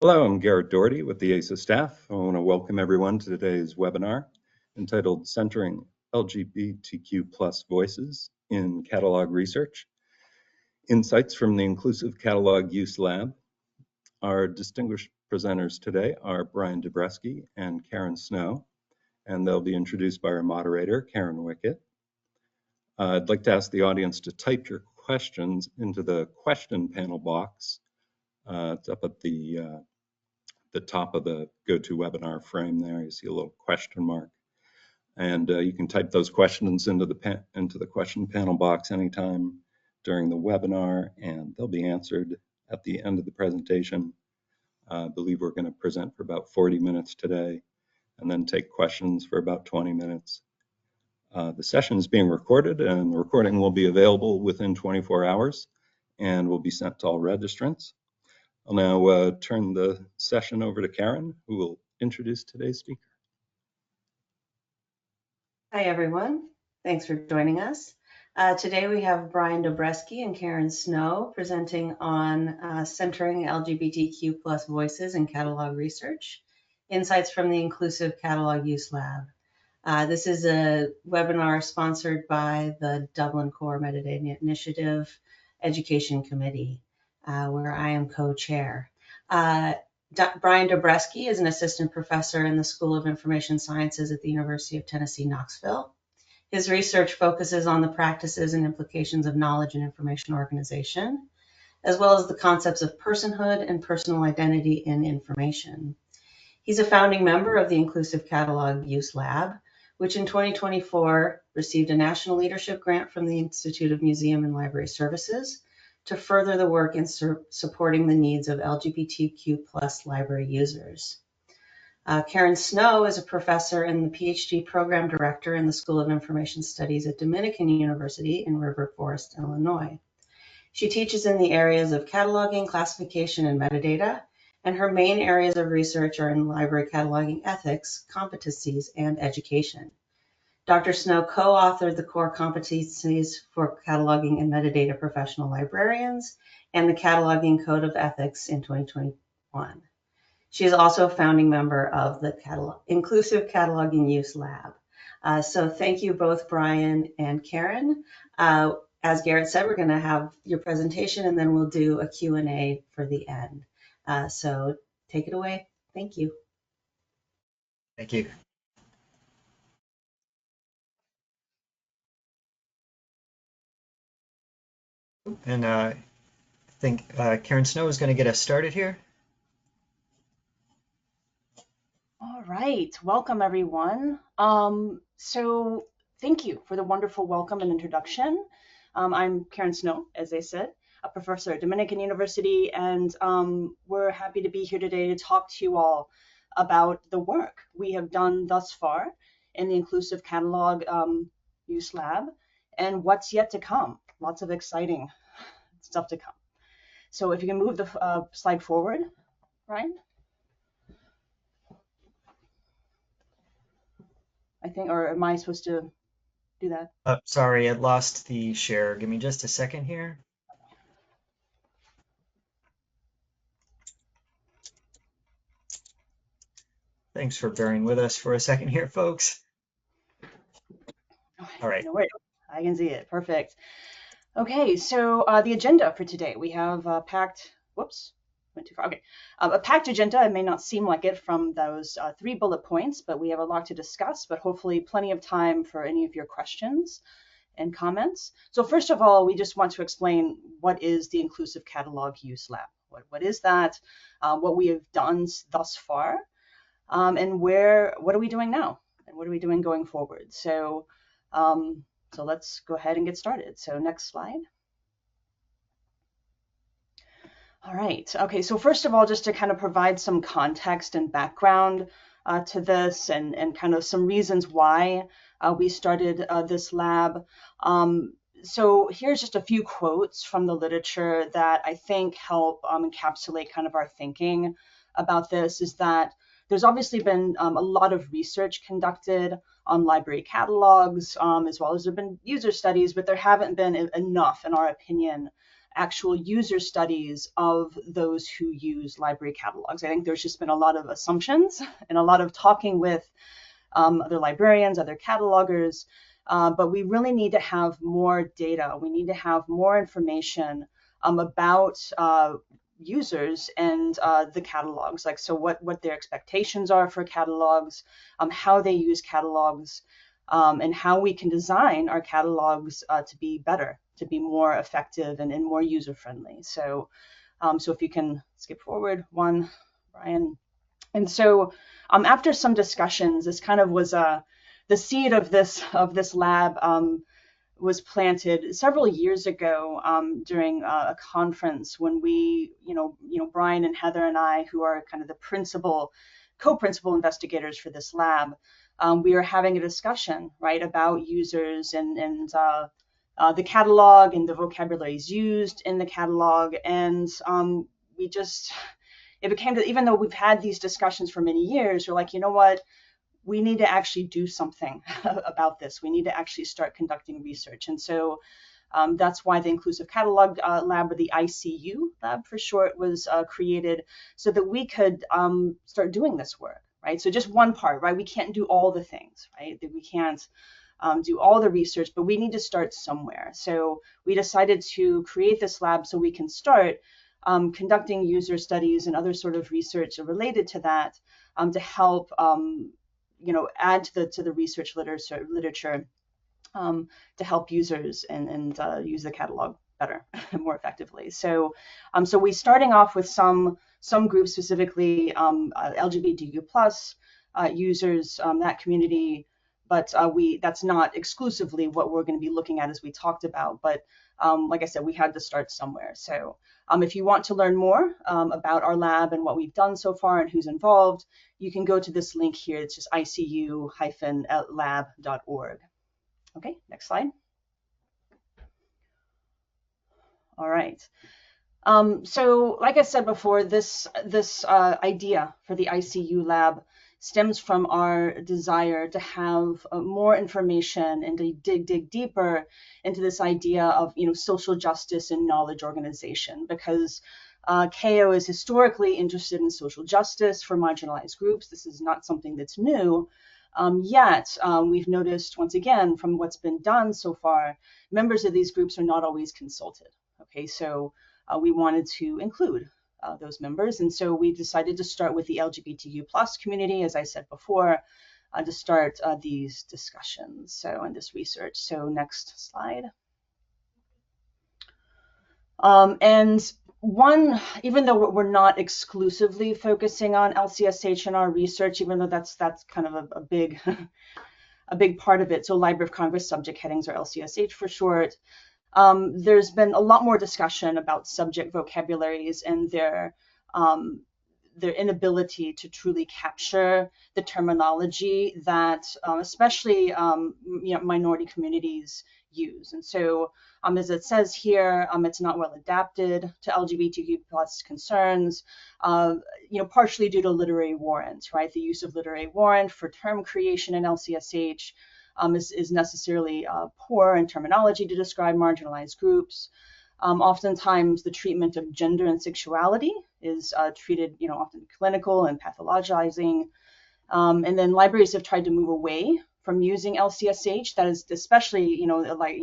Hello, I'm Garrett Doherty with the ASA staff. I want to welcome everyone to today's webinar entitled Centering LGBTQ+ Voices in Catalog Research, Insights from the Inclusive Catalog Use Lab. Our distinguished presenters today are Brian Dobreski and Karen Snow, and they'll be introduced by our moderator, Karen Wickett. I'd like to ask the audience to type your questions into the question panel box. It's up at the top of the GoToWebinar frame there. You see a little question mark. And you can type those questions into the question panel box anytime during the webinar, and they'll be answered at the end of the presentation. I believe we're going to present for about 40 minutes today, and then take questions for about 20 minutes. The session is being recorded, and the recording will be available within 24 hours and will be sent to all registrants. I'll now turn the session over to Karen, who will introduce today's speaker. Hi, everyone. Thanks for joining us. Today we have Brian Dobreski and Karen Snow presenting on centering LGBTQ+ voices in catalog research, insights from the Inclusive Catalog Use Lab. This is a webinar sponsored by the Dublin Core Metadata Initiative Education Committee, where I am co-chair. Brian Dobreski is an assistant professor in the School of Information Sciences at the University of Tennessee, Knoxville. His research focuses on the practices and implications of knowledge and information organization, as well as the concepts of personhood and personal identity in information. He's a founding member of the Inclusive Catalog Use Lab, which in 2024 received a National Leadership Grant from the Institute of Museum and Library Services to further the work in supporting the needs of LGBTQ+ library users. Karen Snow is a professor and the PhD program director in the School of Information Studies at Dominican University in River Forest, Illinois. She teaches in the areas of cataloging, classification, and metadata, and her main areas of research are in library cataloging ethics, competencies, and education. Dr. Snow co-authored the core competencies for cataloging and metadata professional librarians and the Cataloging Code of Ethics in 2021. She is also a founding member of the Inclusive Cataloging Use Lab. So thank you both, Brian and Karen. As Garrett said, we're going to have your presentation and then we'll do a Q&A for the end. So take it away. Thank you. Thank you. And I think Karen Snow is going to get us started here. All right, welcome everyone. So thank you for the wonderful welcome and introduction. I'm Karen Snow, as I said, a professor at Dominican University, and we're happy to be here today to talk to you all about the work we have done thus far in the Inclusive Catalog Use Lab and what's yet to come. Lots of exciting stuff to come. So if you can move the slide forward, Ryan. I think, or am I supposed to do that? Sorry, I lost the share. Give me just a second here. Thanks for bearing with us for a second here, folks. All right. No worries. I can see it. Perfect. Okay, so the agenda for today, we have a packed, whoops, went too far. Okay, a packed agenda. It may not seem like it from those 3 bullet points, but we have a lot to discuss, but hopefully plenty of time for any of your questions and comments. So first of all, we just want to explain what is the Inclusive Catalog Use Lab. What is that? What we have done thus far, and what are we doing now? And what are we doing going forward? So let's go ahead and get started. So next slide. All right. Okay. So first of all, just to kind of provide some context and background to this and kind of some reasons why we started this lab. So here's just a few quotes from the literature that I think help encapsulate kind of our thinking about this. Is that there's obviously been a lot of research conducted on library catalogs, as well as there have been user studies, but there haven't been enough, in our opinion, actual user studies of those who use library catalogs. I think there's just been a lot of assumptions and a lot of talking with other librarians, other catalogers, but we really need to have more data. We need to have more information about users and the catalogs, like so what their expectations are for catalogs, how they use catalogs, and how we can design our catalogs to be better, to be more effective and more user-friendly. So, so if you can skip forward one, Brian. And so after some discussions, this kind of was the seed of this lab was planted several years ago during a conference when we, Brian and Heather and I, who are kind of the co-principal investigators for this lab, we are having a discussion, right, about users and the catalog and the vocabularies used in the catalog. And it became that even though we've had these discussions for many years, we're like, you know what? We need to actually do something about this. We need to actually start conducting research. And so that's why the Inclusive Catalog Lab, or the ICU lab for short, was created so that we could start doing this work, right? So just one part, right? We can't do all the things, right? We can't do all the research, but we need to start somewhere. So we decided to create this lab so we can start conducting user studies and other sort of research related to that to help add to the research literature to help users and use the catalog better and more effectively. So so we're starting off with some groups, specifically LGBTQ plus users, that community, but that's not exclusively what we're going to be looking at as we talked about. But like I said, we had to start somewhere. So if you want to learn more about our lab and what we've done so far and who's involved, you can go to this link here. It's just icu-lab.org. Okay, next slide. All right. So like I said before, this idea for the ICU lab stems from our desire to have more information and to dig deeper into this idea of social justice and knowledge organization, because KO is historically interested in social justice for marginalized groups. This is not something that's new. Yet we've noticed, once again, from what's been done so far, members of these groups are not always consulted. Okay, so we wanted to include those members. And so we decided to start with the LGBTQ plus community, as I said before, to start these discussions and this research. So next slide. And even though we're not exclusively focusing on LCSH in our research, even though that's kind of a big a big part of it. So Library of Congress subject headings, or LCSH for short. There's been a lot more discussion about subject vocabularies and their inability to truly capture the terminology that especially minority communities use. And so as it says here, it's not well adapted to LGBTQ plus concerns, partially due to literary warrants, right? The use of literary warrant for term creation in LCSH is necessarily poor in terminology to describe marginalized groups. Oftentimes, the treatment of gender and sexuality is treated, often clinical and pathologizing. And then libraries have tried to move away from using LCSH. That is especially,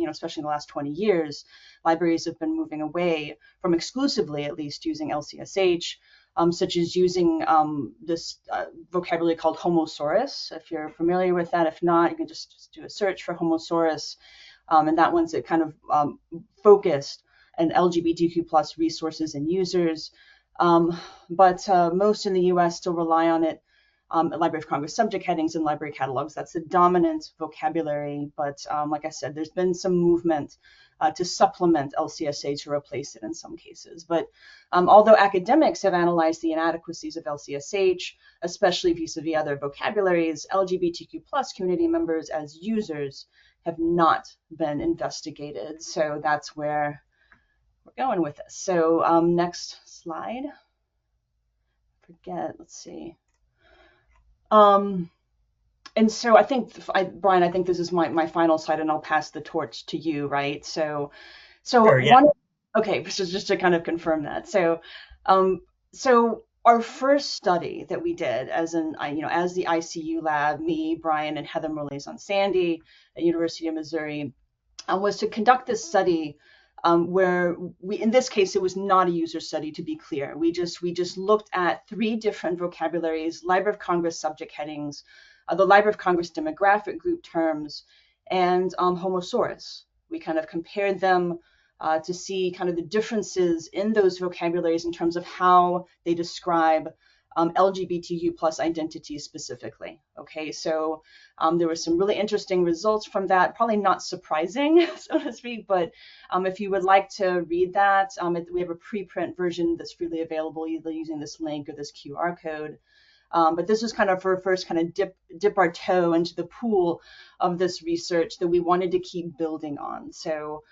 especially in the last 20 years, libraries have been moving away from exclusively, at least, using LCSH. Such as using this vocabulary called homosaurus, if you're familiar with that. If not, you can just do a search for homosaurus. And that one's kind of focused on LGBTQ plus resources and users. But most in the US still rely on it, Library of Congress subject headings and library catalogs. That's the dominant vocabulary. But like I said, there's been some movement to supplement LCSH to replace it in some cases. But although academics have analyzed the inadequacies of LCSH, especially vis-a-vis other vocabularies, LGBTQ plus community members as users have not been investigated. So that's where we're going with this. So next slide. Let's see. And so I think, Brian, I think this is my final slide, and I'll pass the torch to you, right? So Sure, yeah. Okay, so just to kind of confirm that. So our first study that we did as as the ICU lab, me, Brian, and Heather Morlaison Sandy at University of Missouri, was to conduct this study where in this case, it was not a user study, to be clear. We just looked at 3 different vocabularies: Library of Congress subject headings, the Library of Congress demographic group terms, and Homosaurus. We kind of compared them to see kind of the differences in those vocabularies in terms of how they describe LGBTQ plus identities specifically. Okay, so there were some really interesting results from that, probably not surprising, so to speak, but if you would like to read that, we have a preprint version that's freely available either using this link or this QR code. But this was kind of our first kind of dip our toe into the pool of this research that we wanted to keep building on. So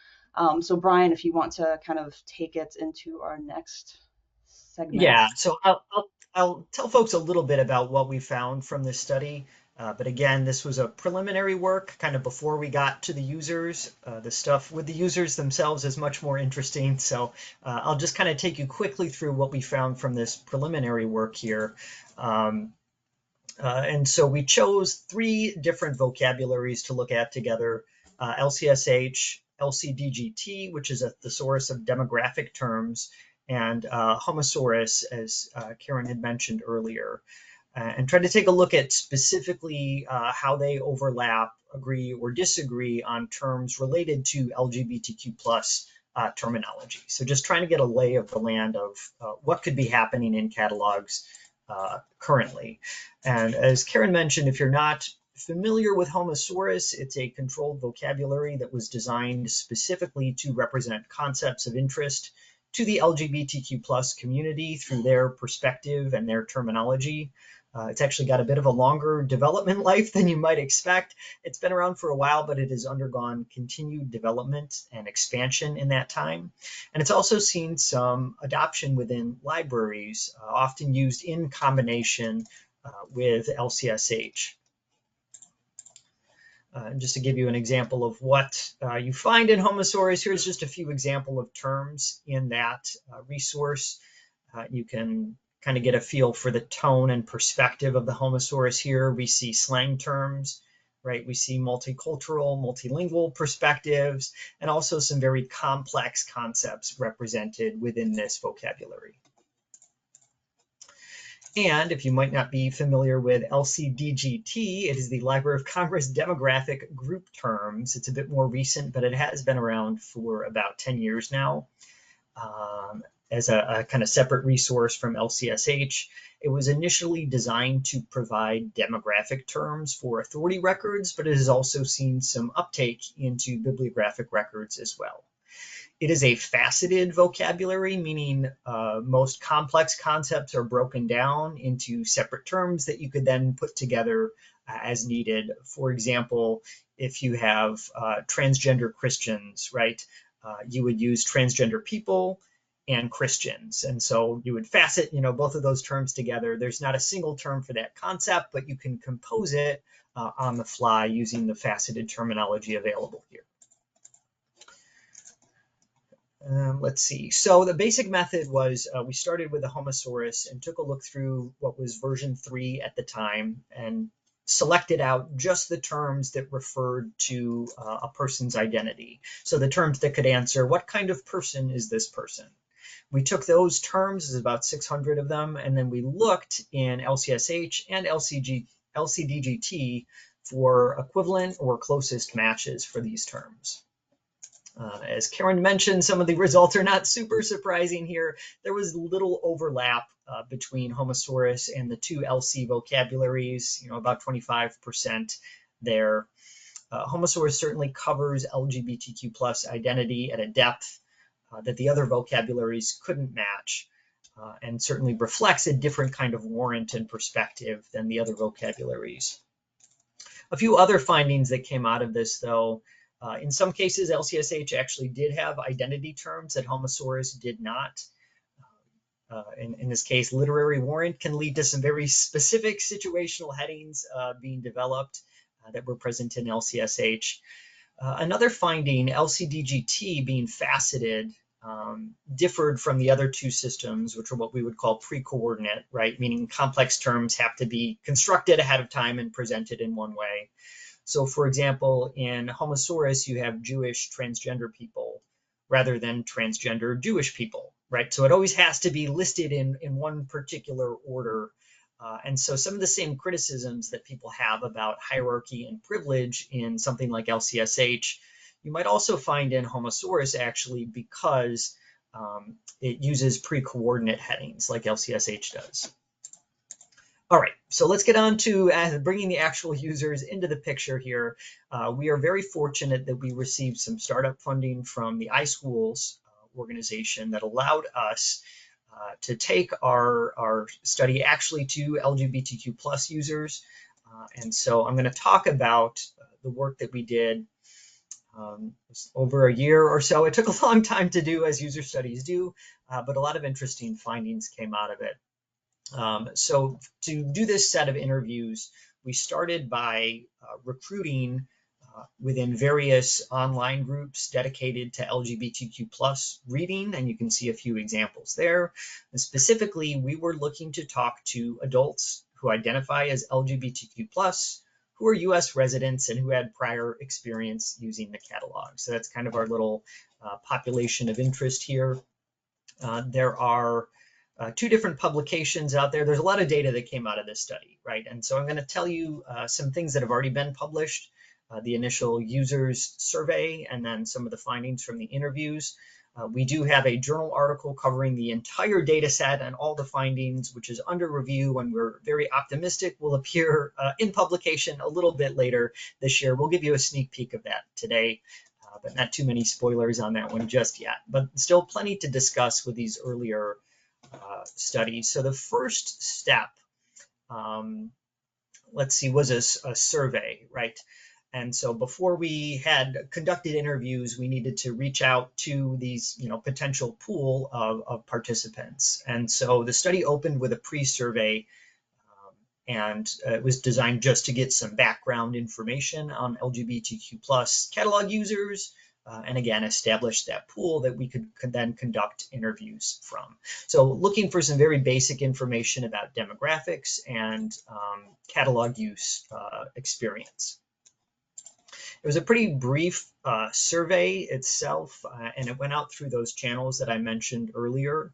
Brian, if you want to kind of take it into our next segment. Yeah, so I'll tell folks a little bit about what we found from this study. But again, this was a preliminary work kind of before we got to the users. The stuff with the users themselves is much more interesting. So I'll just kind of take you quickly through what we found from this preliminary work here. And so we chose 3 different vocabularies to look at together: LCSH, LCDGT, which is a thesaurus of demographic terms, and Homosaurus, as Karen had mentioned earlier, and try to take a look at specifically how they overlap, agree, or disagree on terms related to LGBTQ plus terminology. So just trying to get a lay of the land of what could be happening in catalogs currently. And as Karen mentioned, if you're not familiar with Homosaurus, it's a controlled vocabulary that was designed specifically to represent concepts of interest to the LGBTQ plus community through their perspective and their terminology. It's actually got a bit of a longer development life than you might expect. It's been around for a while, but it has undergone continued development and expansion in that time. And it's also seen some adoption within libraries, often used in combination with LCSH. Just to give you an example of what you find in Homosaurus, here's just a few examples of terms in that resource. You can kind of get a feel for the tone and perspective of the Homosaurus here. We see slang terms, right? We see multicultural, multilingual perspectives, and also some very complex concepts represented within this vocabulary. And if you might not be familiar with LCDGT, it is the Library of Congress demographic group terms. It's a bit more recent, but it has been around for about 10 years now. As a kind of separate resource from LCSH. It was initially designed to provide demographic terms for authority records, but it has also seen some uptake into bibliographic records as well. It is a faceted vocabulary, meaning most complex concepts are broken down into separate terms that you could then put together as needed. For example, if you have transgender Christians, right, you would use transgender people and Christians. And so you would facet, both of those terms together. There's not a single term for that concept, but you can compose it on the fly using the faceted terminology available here. Let's see. So the basic method was we started with the Homosaurus and took a look through what was version 3 at the time and selected out just the terms that referred to a person's identity. So the terms that could answer, what kind of person is this person? We took those terms, there's about 600 of them, and then we looked in LCSH and LCDGT for equivalent or closest matches for these terms. As Karen mentioned, some of the results are not super surprising here. There was little overlap between Homosaurus and the 2 LC vocabularies, about 25% there. Homosaurus certainly covers LGBTQ plus identity at a depth that the other vocabularies couldn't match, and certainly reflects a different kind of warrant and perspective than the other vocabularies. A few other findings that came out of this, though, in some cases, LCSH actually did have identity terms that Homosaurus did not. In this case, literary warrant can lead to some very specific situational headings being developed that were present in LCSH. Another finding, LCDGT being faceted, differed from the other two systems, which are what we would call pre-coordinate, right? Meaning complex terms have to be constructed ahead of time and presented in one way. So for example, in Homosaurus, you have Jewish transgender people rather than transgender Jewish people, right? So it always has to be listed in one particular order. And so some of the same criticisms that people have about hierarchy and privilege in something like LCSH, you might also find in Homosaurus actually, because it uses pre-coordinate headings like LCSH does. All right, so let's get on to bringing the actual users into the picture here. We are very fortunate that we received some startup funding from the ICUL's organization that allowed us to take our study actually to LGBTQ plus users. And so I'm going to talk about the work that we did over a year or so. It took a long time to do, as user studies do, but a lot of interesting findings came out of it. So to do this set of interviews, we started by recruiting within various online groups dedicated to LGBTQ plus reading, and you can see a few examples there. And specifically, we were looking to talk to adults who identify as LGBTQ plus, who are US residents and who had prior experience using the catalog. So that's kind of our little population of interest here. There are two different publications out there. There's a lot of data that came out of this study, right? And so I'm going to tell you some things that have already been published, the initial users survey, and then some of the findings from the interviews. We do have a journal article covering the entire data set and all the findings, which is under review, and we're very optimistic will appear in publication a little bit later this year. We'll give you a sneak peek of that today, but not too many spoilers on that one just yet. But still plenty to discuss with these earlier studies. So the first step, let's see, was a survey, right? And so before we had conducted interviews, we needed to reach out to these, potential pool of participants. And so the study opened with a pre-survey, and it was designed just to get some background information on LGBTQ plus catalog users, and again, establish that pool that we could then conduct interviews from. So looking for some very basic information about demographics and catalog use experience. It was a pretty brief survey itself, and it went out through those channels that I mentioned earlier.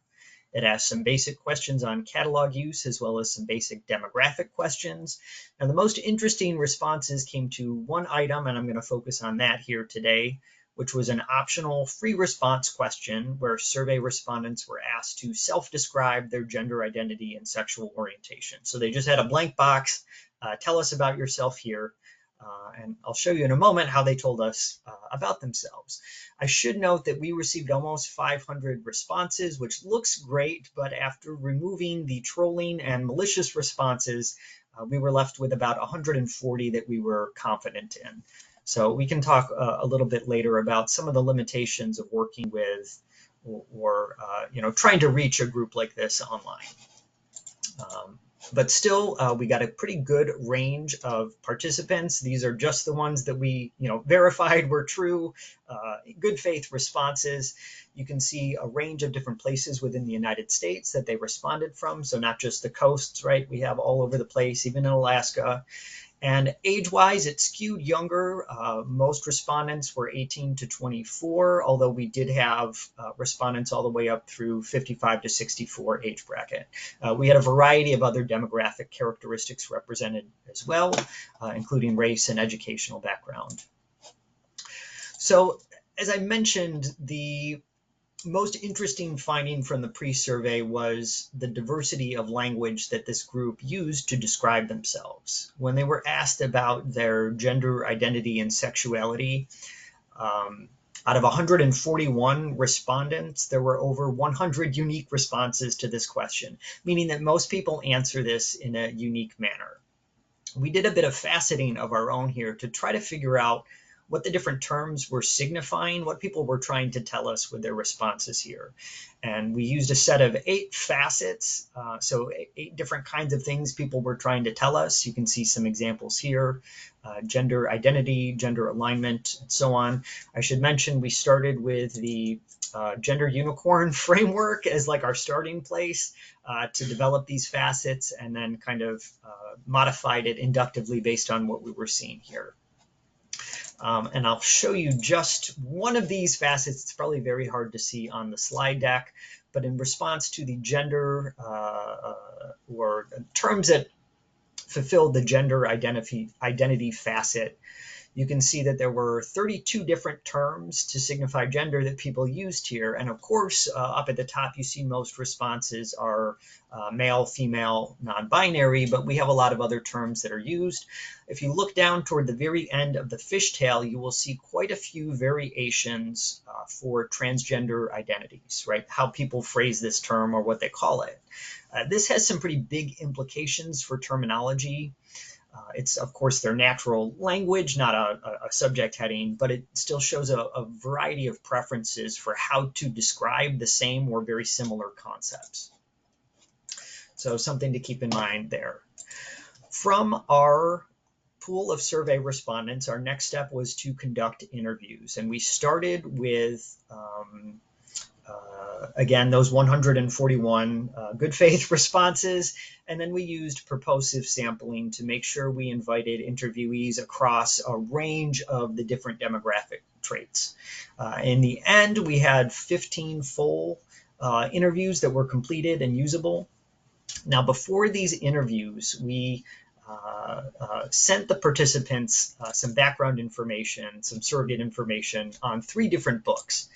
It asked some basic questions on catalog use as well as some basic demographic questions. Now, the most interesting responses came to one item, and I'm going to focus on that here today, which was an optional free response question where survey respondents were asked to self-describe their gender identity and sexual orientation. So they just had a blank box, tell us about yourself here. And I'll show you in a moment how they told us about themselves. I should note that we received almost 500 responses, which looks great, but after removing the trolling and malicious responses, we were left with about 140 that we were confident in. So we can talk a little bit later about some of the limitations of working with or trying to reach a group like this online. But still, we got a pretty good range of participants. These are just the ones that we, verified were true, good faith responses. You can see a range of different places within the United States that they responded from. So not just the coasts, right? We have all over the place, even in Alaska. And age-wise, it skewed younger. Most respondents were 18 to 24, although we did have respondents all the way up through 55 to 64 age bracket. We had a variety of other demographic characteristics represented as well, including race and educational background. So, as I mentioned, the most interesting finding from the pre-survey was the diversity of language that this group used to describe themselves. When they were asked about their gender identity and sexuality, out of 141 respondents, there were over 100 unique responses to this question, meaning that most people answer this in a unique manner. We did a bit of faceting of our own here to try to figure out what the different terms were signifying, what people were trying to tell us with their responses here. And we used a set of 8 facets, so 8 different kinds of things people were trying to tell us. You can see some examples here, gender identity, gender alignment, and so on. I should mention we started with the gender unicorn framework as like our starting place to develop these facets, and then kind of modified it inductively based on what we were seeing here. And I'll show you just one of these facets. It's probably very hard to see on the slide deck, but in response to the gender or terms that fulfilled the gender identity facet, you can see that there were 32 different terms to signify gender that people used here. And of course, up at the top, you see most responses are male, female, non-binary, but we have a lot of other terms that are used. If you look down toward the very end of the fishtail, you will see quite a few variations for transgender identities, right? How people phrase this term or what they call it. This has some pretty big implications for terminology. It's, of course, their natural language, not a subject heading, but it still shows a variety of preferences for how to describe the same or very similar concepts. So something to keep in mind there. From our pool of survey respondents, our next step was to conduct interviews. And we started with again, those 141 good faith responses, and then we used purposive sampling to make sure we invited interviewees across a range of the different demographic traits. In the end, we had 15 full interviews that were completed and usable. Now, before these interviews, we sent the participants some background information, some surrogate information on 3 different books.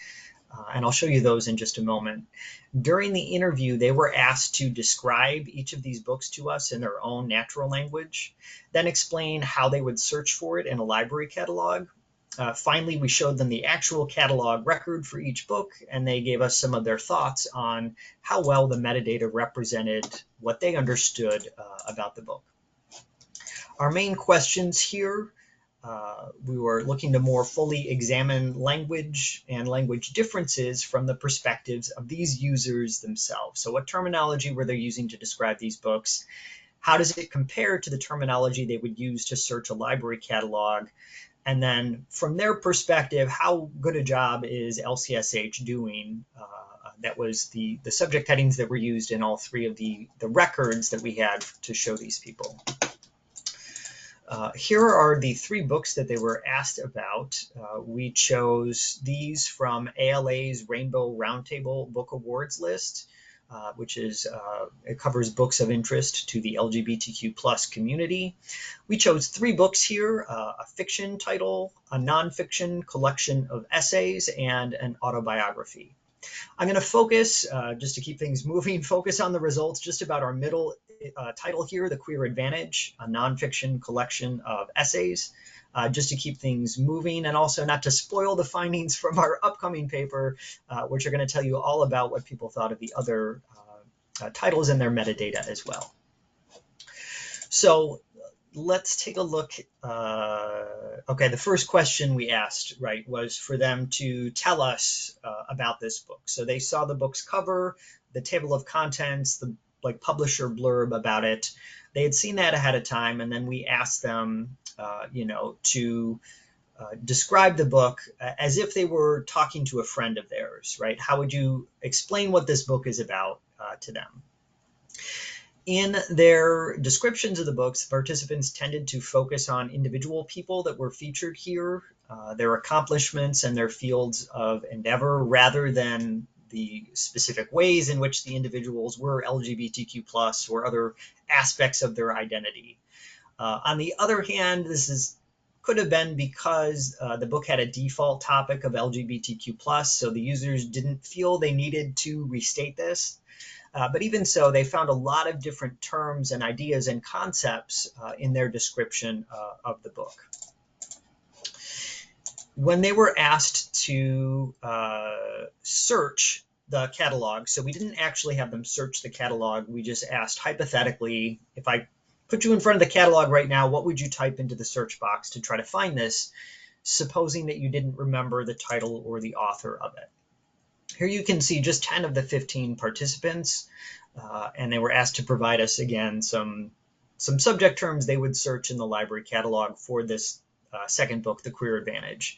And I'll show you those in just a moment. During the interview, they were asked to describe each of these books to us in their own natural language, then explain how they would search for it in a library catalog. Finally, we showed them the actual catalog record for each book, and they gave us some of their thoughts on how well the metadata represented what they understood about the book. Our main questions here, we were looking to more fully examine language and language differences from the perspectives of these users themselves. So what terminology were they using to describe these books? How does it compare to the terminology they would use to search a library catalog? And then from their perspective, how good a job is LCSH doing? That was the subject headings that were used in all 3 of the records that we had to show these people. Here are the 3 books that they were asked about. We chose these from ALA's Rainbow Roundtable Book Awards list, which is, it covers books of interest to the LGBTQ+ community. We chose 3 books here, a fiction title, a nonfiction collection of essays, and an autobiography. I'm going to focus, just to keep things moving, focus on the results just about our middle title here, The Queer Advantage, a nonfiction collection of essays, just to keep things moving and also not to spoil the findings from our upcoming paper, which are going to tell you all about what people thought of the other titles and their metadata as well. So let's take a look. Okay, the first question we asked, right, was for them to tell us about this book. So they saw the book's cover, the table of contents, the publisher blurb about it. They had seen that ahead of time, and then we asked them, to describe the book as if they were talking to a friend of theirs, right? How would you explain what this book is about to them? In their descriptions of the books, participants tended to focus on individual people that were featured here, their accomplishments and their fields of endeavor, rather than the specific ways in which the individuals were LGBTQ+ or other aspects of their identity. On the other hand, this could have been because the book had a default topic of LGBTQ+, so the users didn't feel they needed to restate this. But even so, they found a lot of different terms and ideas and concepts in their description of the book. When they were asked to search the catalog, so we didn't actually have them search the catalog, we just asked hypothetically, if I put you in front of the catalog right now, what would you type into the search box to try to find this? supposing that you didn't remember the title or the author of it. Here you can see just 10 of the 15 participants, and they were asked to provide us, again, some subject terms they would search in the library catalog for this second book, The Queer Advantage.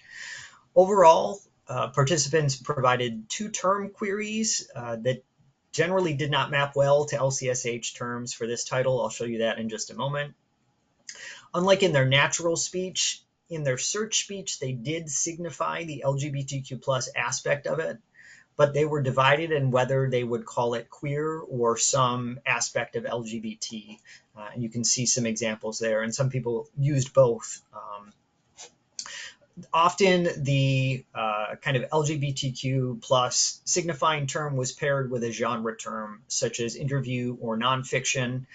Overall, participants provided 2-term queries that generally did not map well to LCSH terms for this title. I'll show you that in just a moment. Unlike in their natural speech, in their search speech, they did signify the LGBTQ plus aspect of it, but they were divided in whether they would call it queer or some aspect of LGBT. And you can see some examples there, and some people used both. Often the kind of LGBTQ plus signifying term was paired with a genre term, such as interview or nonfiction.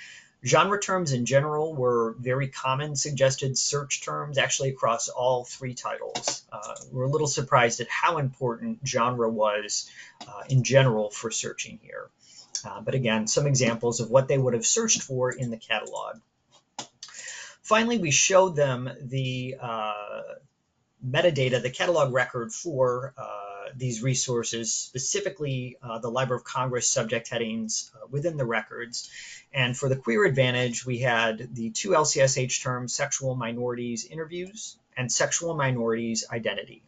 Genre terms in general were very common suggested search terms, actually across all 3 titles. We're a little surprised at how important genre was in general for searching here. But again, some examples of what they would have searched for in the catalog. Finally, we showed them the metadata, the catalog record for these resources, specifically the Library of Congress subject headings within the records. And for the Queer Advantage, we had the 2 LCSH terms, sexual minorities interviews and sexual minorities identity.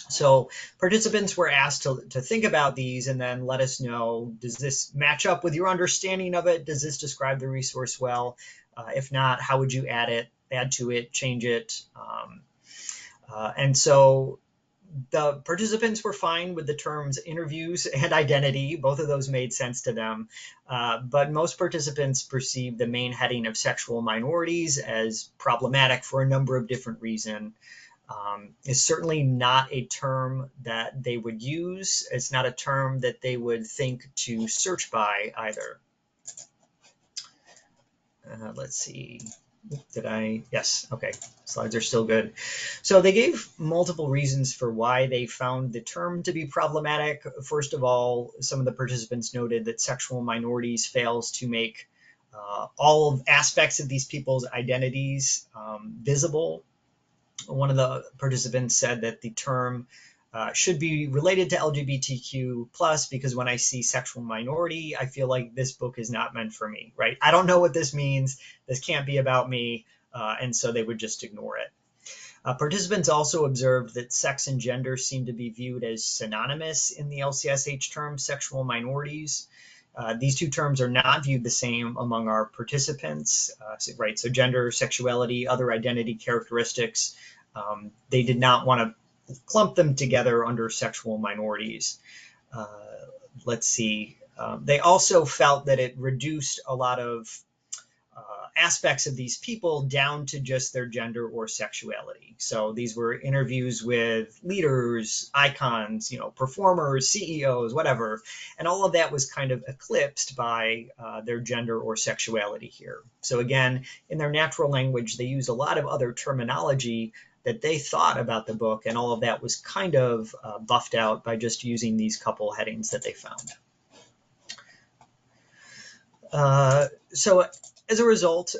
So participants were asked to think about these and then let us know, does this match up with your understanding of it? Does this describe the resource well? If not, how would you add to it, change it? And so the participants were fine with the terms interviews and identity. Both of those made sense to them. But most participants perceived the main heading of sexual minorities as problematic for a number of different reasons. It's certainly not a term that they would use. It's not a term that they would think to search by either. Let's see. Yes, okay, slides are still good. So they gave multiple reasons for why they found the term to be problematic. First of all, some of the participants noted that sexual minorities fails to make all aspects of these people's identities visible. One of the participants said that the term should be related to LGBTQ plus, because when I see sexual minority, I feel like this book is not meant for me, right? I don't know what this means. This can't be about me. And so they would just ignore it. Participants also observed that sex and gender seem to be viewed as synonymous in the LCSH term sexual minorities. These 2 terms are not viewed the same among our participants, right? So gender, sexuality, other identity characteristics, they did not want to clump them together under sexual minorities. Let's see. They also felt that it reduced a lot of aspects of these people down to just their gender or sexuality. So these were interviews with leaders, icons, performers, CEOs, whatever. And all of that was kind of eclipsed by their gender or sexuality here. So again, in their natural language, they used a lot of other terminology that they thought about the book, and all of that was kind of buffed out by just using these couple headings that they found. So as a result,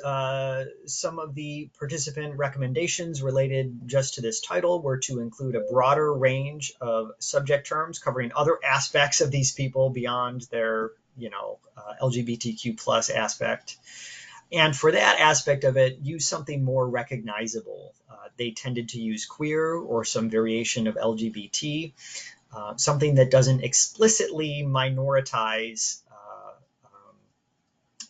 some of the participant recommendations related just to this title were to include a broader range of subject terms covering other aspects of these people beyond their, LGBTQ plus aspect. And for that aspect of it, use something more recognizable. They tended to use queer or some variation of LGBT, something that doesn't explicitly minoritize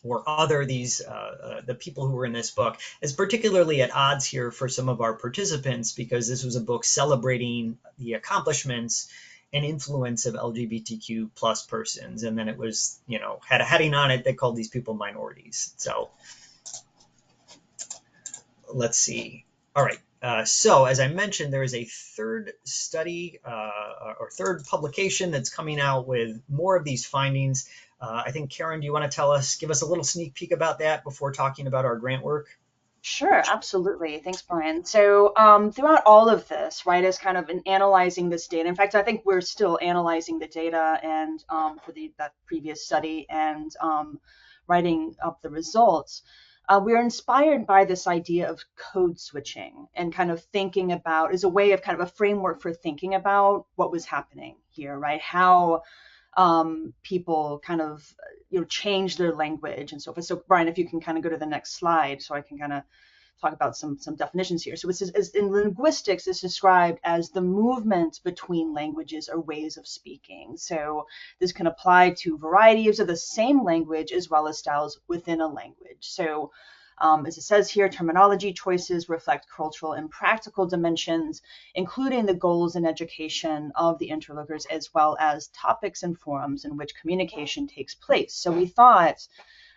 or other the people who were in this book, is particularly at odds here for some of our participants, because this was a book celebrating the accomplishments and influence of LGBTQ plus persons. And then it was, had a heading on it that called these people minorities. So let's see. All right. So as I mentioned, there is a third study or third publication that's coming out with more of these findings. I think, Karen, do you want to give us a little sneak peek about that before talking about our grant work? Sure, absolutely. Thanks, Brian. So throughout all of this, right, is kind of in analyzing this data. In fact, I think we're still analyzing the data and for that previous study and writing up the results. we are inspired by this idea of code switching and kind of thinking about as a way of kind of a framework for thinking about what was happening here, right? How people kind of change their language and so forth. So Brian, if you can kind of go to the next slide, so I can kind of talk about some definitions here. So in linguistics, it's described as the movement between languages or ways of speaking. So this can apply to varieties of the same language as well as styles within a language. So as it says here, terminology choices reflect cultural and practical dimensions, including the goals and education of the interlocutors, as well as topics and forums in which communication takes place. So we thought,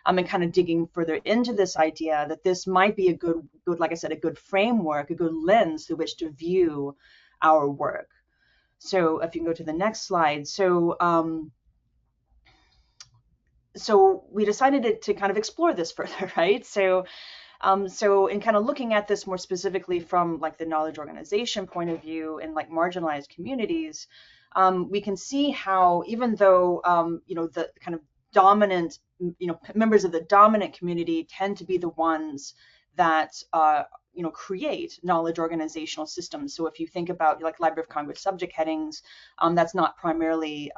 and kind of digging further into this idea, that this might be a good, like I said, a good framework, a good lens through which to view our work. So if you can go to the next slide. So we decided to kind of explore this further, right? So in kind of looking at this more specifically from like the knowledge organization point of view and like marginalized communities, we can see how even though the kind of dominant, members of the dominant community tend to be the ones that create knowledge organizational systems. So if you think about like Library of Congress subject headings, that's not primarily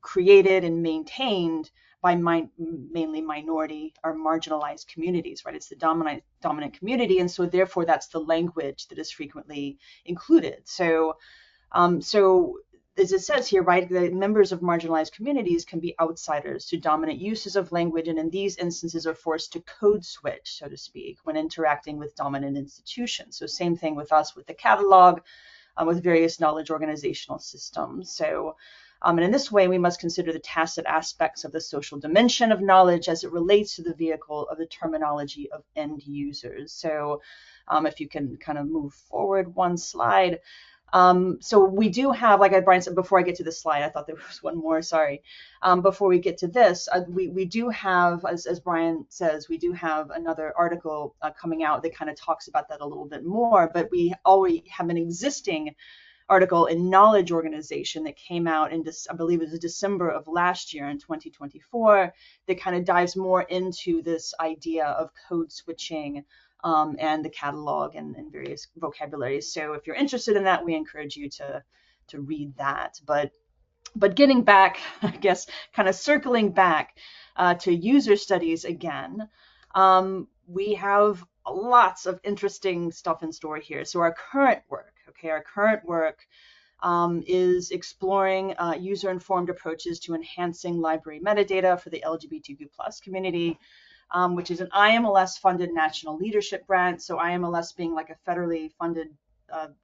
created and maintained by mainly minority or marginalized communities, right? It's the dominant community, and so therefore that's the language that is frequently included. So as it says here, right, the members of marginalized communities can be outsiders to dominant uses of language, and in these instances are forced to code switch, so to speak, when interacting with dominant institutions. So same thing with us with the catalog, with various knowledge organizational systems. So and in this way, we must consider the tacit aspects of the social dimension of knowledge as it relates to the vehicle of the terminology of end users. So if you can kind of move forward one slide. So we do have, like Brian said, before I get to this slide, I thought there was one more, sorry. Before we get to this, we do have, as Brian says, we do have another article coming out that kind of talks about that a little bit more, but we already have an existing article in Knowledge Organization that came out in, I believe it was December of last year in 2024, that kind of dives more into this idea of code switching and the catalog and various vocabularies. So if you're interested in that, we encourage you to read that. But getting back, I guess, kind of circling back to user studies again, we have lots of interesting stuff in store here. So our current work is exploring user-informed approaches to enhancing library metadata for the LGBTQ+ community, which is an IMLS-funded national leadership grant. So IMLS being like a federally funded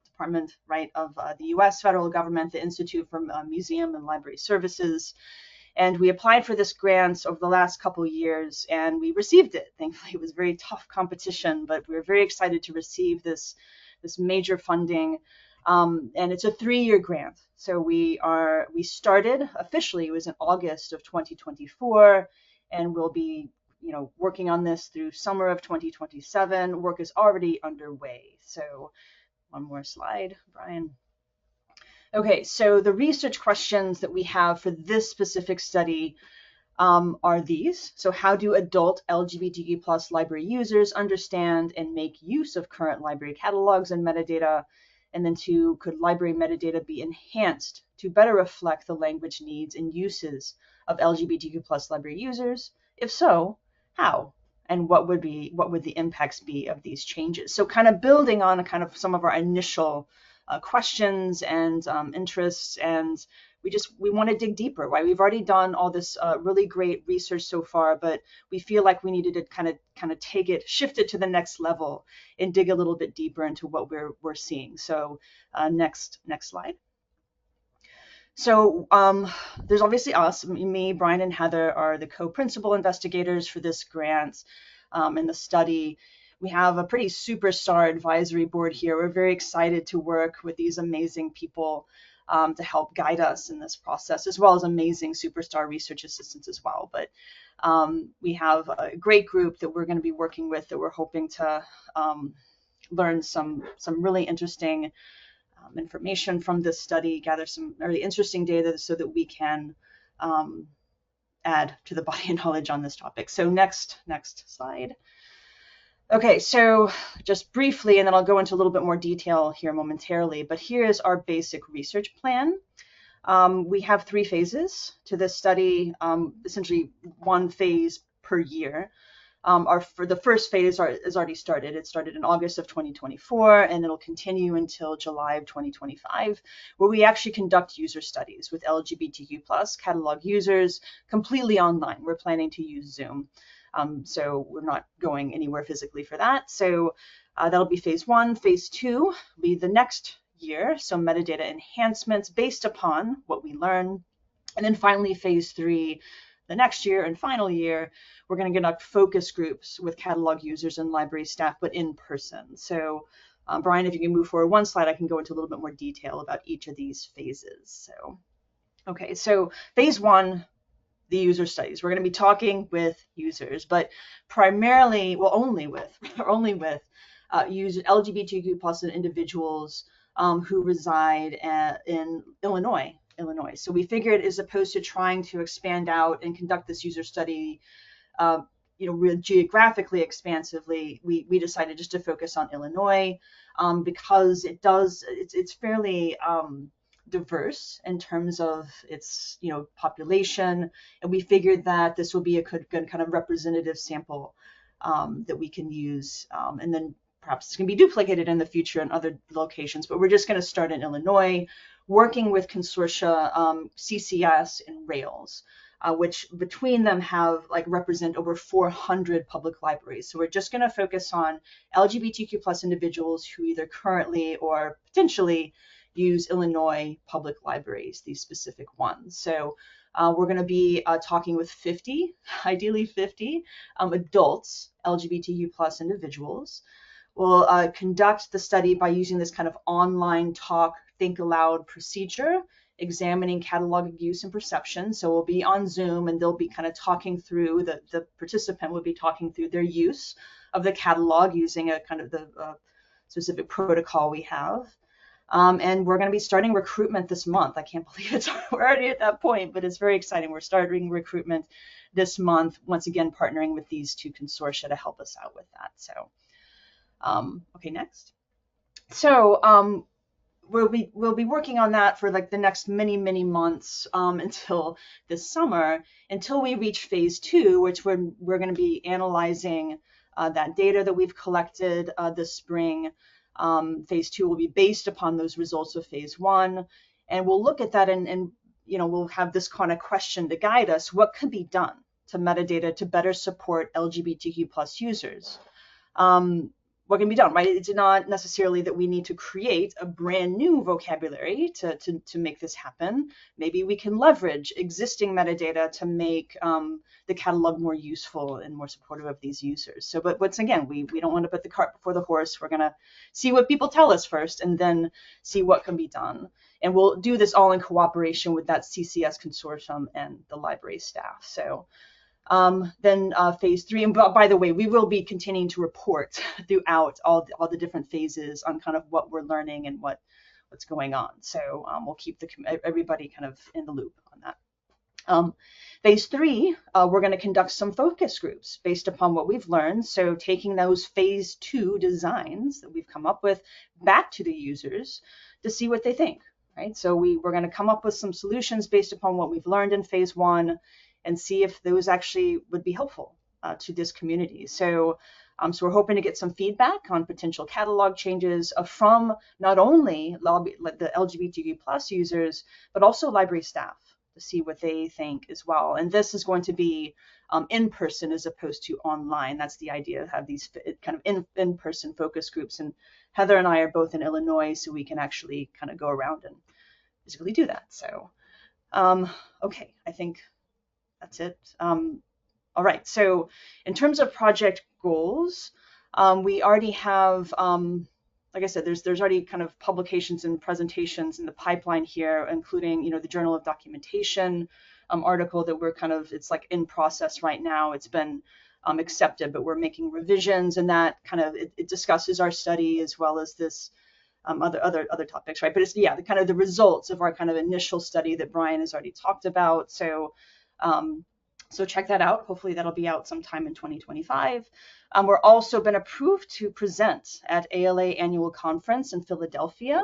department, right, of the U.S. federal government, the Institute for Museum and Library Services. And we applied for this grant over the last couple of years, and we received it. Thankfully, it was very tough competition, but we were very excited to receive this major funding. And it's a 3-year grant. So we started officially, it was in August of 2024, and we'll be working on this through summer of 2027. Work is already underway. So one more slide, Brian. Okay, so the research questions that we have for this specific study are these. So how do adult LGBTQ+ library users understand and make use of current library catalogs and metadata? And then 2, could library metadata be enhanced to better reflect the language needs and uses of LGBTQ+ library users? If so, how? And what would the impacts be of these changes? So kind of building on kind of some of our initial questions and interests, and we want to dig deeper, right? We've already done all this really great research so far, but we feel like we needed to kind of shift it to the next level and dig a little bit deeper into what we're seeing. So next slide. So there's obviously us, me, Brian, and Heather are the co-principal investigators for this grant and the study. We have a pretty superstar advisory board here. We're very excited to work with these amazing people to help guide us in this process, as well as amazing superstar research assistants as well. But we have a great group that we're going to be working with that we're hoping to learn some really interesting information from this study, gather some really interesting data so that we can add to the body of knowledge on this topic. So next slide. Okay, so just briefly, and then I'll go into a little bit more detail here momentarily, but here is our basic research plan. We have 3 phases to this study, essentially 1 phase per year. For the first phase is already started. It started in August of 2024, and it'll continue until July of 2025, where we actually conduct user studies with LGBTQ+ catalog users completely online. We're planning to use Zoom. So we're not going anywhere physically for that. So that'll be phase 1. Phase 2 will be the next year. So metadata enhancements based upon what we learn. And then finally, phase 3, the next year and final year, we're going to conduct focus groups with catalog users and library staff, but in person. So Brian, if you can move forward 1 slide, I can go into a little bit more detail about each of these phases. So, okay, so phase 1, the user studies. We're going to be talking with users, but primarily, well, only with LGBTQ+ individuals who reside in Illinois. So we figured, as opposed to trying to expand out and conduct this user study, geographically expansively, we decided just to focus on Illinois because it's fairly diverse in terms of its population, and we figured that this will be a good kind of representative sample that we can use, and then perhaps it can be duplicated in the future in other locations, but we're just going to start in Illinois, working with consortia CCS and Rails, which between them represent over 400 public libraries. So we're just going to focus on LGBTQ+ individuals who either currently or potentially use Illinois public libraries, these specific ones. So we're going to be talking with 50, ideally 50 adults, LGBTQ+ individuals. We'll conduct the study by using this kind of online talk, think aloud procedure, examining catalog use and perception. So we'll be on Zoom, and they'll be kind of talking through, the participant will be talking through their use of the catalog using a kind of the specific protocol we have. And we're going to be starting recruitment this month. I can't believe we're already at that point, but it's very exciting. We're starting recruitment this month, once again, partnering with these 2 consortia to help us out with that. So, okay, next. So we'll be working on that for the next many months until this summer, until we reach phase 2, which we're going to be analyzing that data that we've collected this spring. Phase 2 will be based upon those results of phase 1, and we'll look at that and we'll have this kind of question to guide us: what could be done to metadata to better support LGBTQ+ users? What can be done, right? It's not necessarily that we need to create a brand new vocabulary to make this happen. Maybe we can leverage existing metadata to make the catalog more useful and more supportive of these users. So, but once again, we don't want to put the cart before the horse. We're going to see what people tell us first, and then see what can be done. And we'll do this all in cooperation with that CCS consortium and the library staff. So. Then phase 3, and by the way, we will be continuing to report throughout all the different phases on kind of what we're learning and what's going on. So we'll keep everybody kind of in the loop on that. Phase 3, we're going to conduct some focus groups based upon what we've learned. So taking those phase 2 designs that we've come up with back to the users to see what they think. Right. So we're going to come up with some solutions based upon what we've learned in phase 1. And see if those actually would be helpful to this community. So, so we're hoping to get some feedback on potential catalog changes from not only the LGBTQ+ users, but also library staff to see what they think as well. And this is going to be in person as opposed to online. That's the idea, have these kind of in-person focus groups. And Heather and I are both in Illinois, so we can actually kind of go around and physically do that. So, okay, I think that's it. All right, so in terms of project goals, we already have, like I said, there's already kind of publications and presentations in the pipeline here, including, the Journal of Documentation article that we're it's like in process right now. It's been accepted, but we're making revisions, and that kind of, it discusses our study as well as this other topics, right? But it's, yeah, the results of our kind of initial study that Brian has already talked about. So, So check that out. Hopefully that'll be out sometime in 2025. We're also been approved to present at ALA Annual Conference in Philadelphia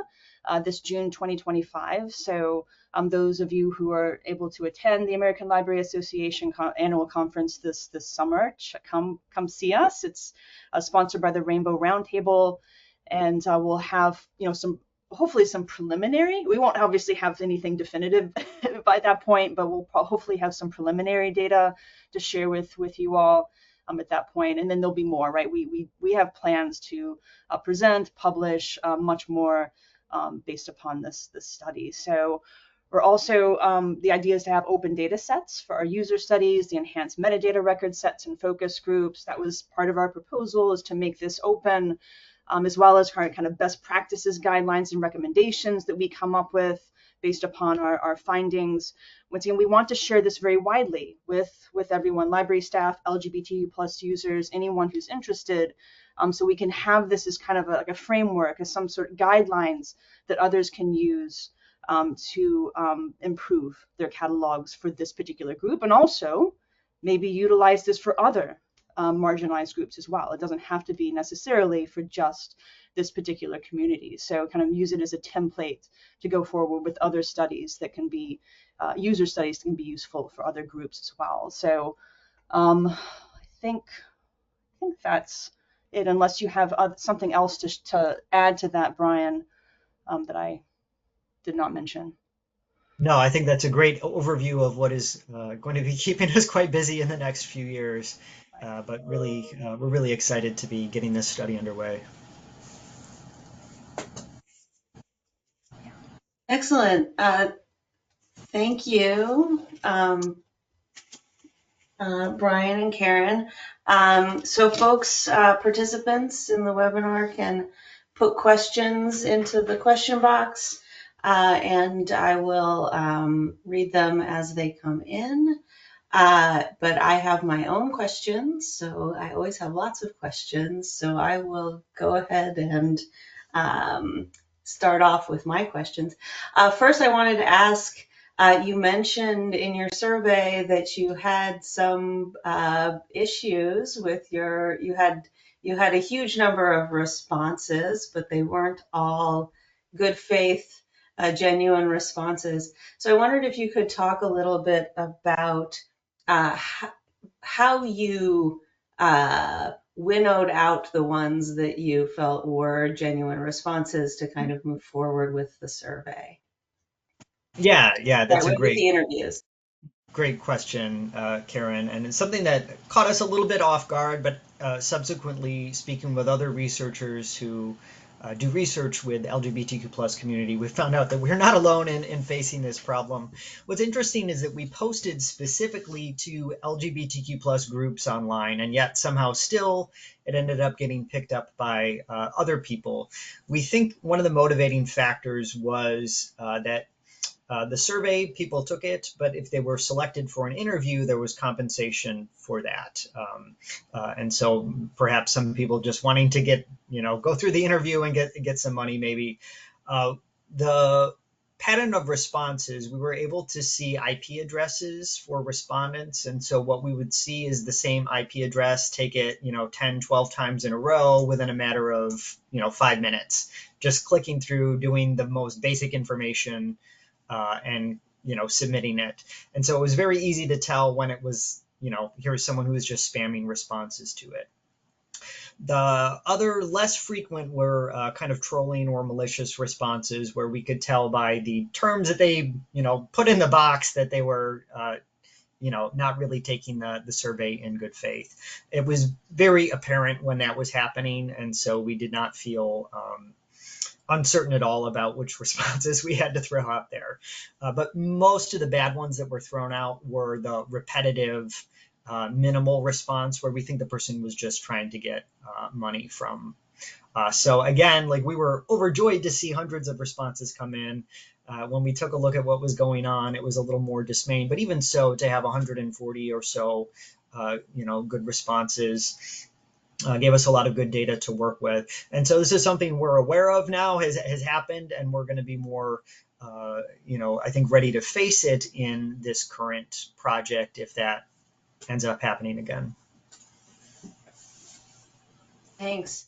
this June 2025. So those of you who are able to attend the American Library Association Annual Conference this summer, come see us. It's sponsored by the Rainbow Roundtable, and we'll have hopefully some preliminary. We won't obviously have anything definitive by that point, but we'll hopefully have some preliminary data to share with you all at that point. And then there'll be more, right? We have plans to present, publish much more based upon this study. So we're also, the idea is to have open data sets for our user studies, the enhanced metadata record sets and focus groups. That was part of our proposal, is to make this open, as well as kind of best practices, guidelines, and recommendations that we come up with based upon our findings. Once again, we want to share this very widely with everyone, library staff, LGBTQ plus users, anyone who's interested, so we can have this as kind of like a framework, as some sort of guidelines that others can use to improve their catalogs for this particular group, and also maybe utilize this for other marginalized groups as well. It doesn't have to be necessarily for just this particular community. So kind of use it as a template to go forward with other studies that can be, user studies that can be useful for other groups as well. So I think that's it, unless you have something else to add to that, Brian, that I did not mention. No, I think that's a great overview of what is going to be keeping us quite busy in the next few years. But really, we're really excited to be getting this study underway. Excellent. Thank you, Brian and Karen. So folks, participants in the webinar can put questions into the question box, and I will read them as they come in. But I have my own questions, so I always have lots of questions. So I will go ahead and start off with my questions. First, I wanted to ask, you mentioned in your survey that you had some issues with you had a huge number of responses, but they weren't all good faith, genuine responses. So I wondered if you could talk a little bit about how you winnowed out the ones that you felt were genuine responses to kind of move forward with the survey. Yeah, that's a with the interviews. great question, Karen, and it's something that caught us a little bit off guard, but subsequently speaking with other researchers who do research with LGBTQ plus community, we found out that we're not alone in facing this problem. What's interesting is that we posted specifically to LGBTQ plus groups online, and yet somehow still it ended up getting picked up by other people. We think one of the motivating factors was that the survey, people took it, but if they were selected for an interview, there was compensation for that. And so perhaps some people just wanting to get, go through the interview and get some money maybe. The pattern of responses, we were able to see IP addresses for respondents. And so what we would see is the same IP address, take it, 10, 12 times in a row within a matter of, 5 minutes, just clicking through, doing the most basic information, and submitting it. And so it was very easy to tell when it was, here's someone who was just spamming responses to it. The other less frequent were kind of trolling or malicious responses, where we could tell by the terms that they, put in the box that they were, not really taking the survey in good faith. It was very apparent when that was happening, and so we did not feel uncertain at all about which responses we had to throw out there. But most of the bad ones that were thrown out were the repetitive, minimal response, where we think the person was just trying to get money from. So again, we were overjoyed to see hundreds of responses come in. When we took a look at what was going on, it was a little more dismaying. But even so, to have 140 or so, good responses, gave us a lot of good data to work with. And so this is something we're aware of now, has happened, and we're going to be more, I think, ready to face it in this current project if that ends up happening again. Thanks.